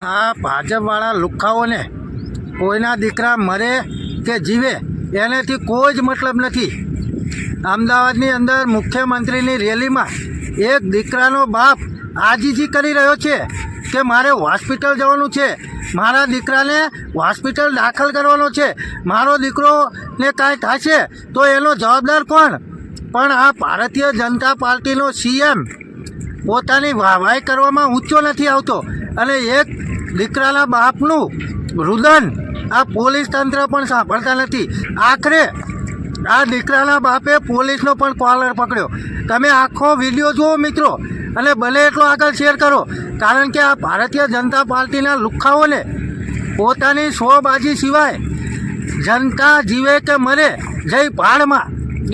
આ ભાજપવાળા લુખ્ખાઓને કોઈના દીકરા મરે કે જીવે એનાથી કોઈ જ મતલબ નથી। અમદાવાદની અંદર મુખ્યમંત્રીની રેલીમાં એક દીકરાનો બાપ આજીજી કરી રહ્યો છે કે મારે હોસ્પિટલ જવાનું છે, મારા દીકરાને હોસ્પિટલ દાખલ કરવાનો છે, મારો દીકરોને કાંઈ થશે તો એનો જવાબદાર કોણ? પણ આ ભારતીય જનતા પાર્ટીનો સીએમ પોતાની વાહવાઈ કરવામાં ઊંચો નથી આવતો અને એક દીકરાના બાપનું રુદન આ પોલીસ તંત્ર પણ સાંભળતા નથી। આખરે આ દીકરાના બાપે પોલીસનો પણ કોલર પકડ્યો। તમે આખો વિડીયો જુઓ મિત્રો અને ભલે એટલો આગળ શેર કરો, કારણ કે આ ભારતીય જનતા પાર્ટીના લુખ્ખાઓને પોતાની શોબાજી સિવાય જનતા જીવે કે મરે જય ભાડમાં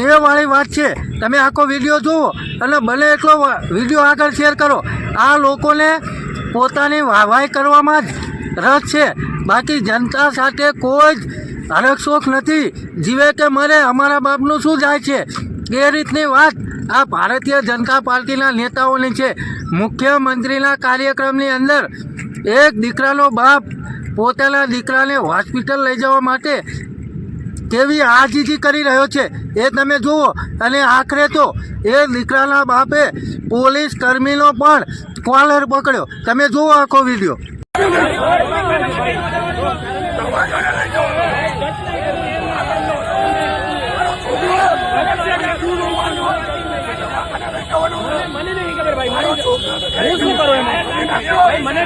એ વાળી વાત છે। તમે આખો વિડીયો જુઓ અને ભલે એટલો વિડીયો આગળ શેર કરો। આ લોકોને પોતાની વાહવાઈ કરવામાં જ રસ છે, બાકી જનતા સાથે કોઈ જ હરખશોખ નથી। જીવે કે મરે અમારા બાપનું શું જાય છે એ રીતની વાત આ ભારતીય જનતા પાર્ટીના નેતાઓની છે। મુખ્યમંત્રીના કાર્યક્રમની અંદર એક દીકરાનો બાપ પોતાના દીકરાને હોસ્પિટલ લઈ જવા માટે કેવી આજીજી કરી રહ્યો છે એ તમે જુઓ અને આખરે તો એ દીકરાના બાપે પોલીસ કર્મીનો પણ કોલર પકડ્યો। તમે જુઓ આખો વિડીયો। મને નહીં ખબર ભાઈ, શું કરો એમાં? મને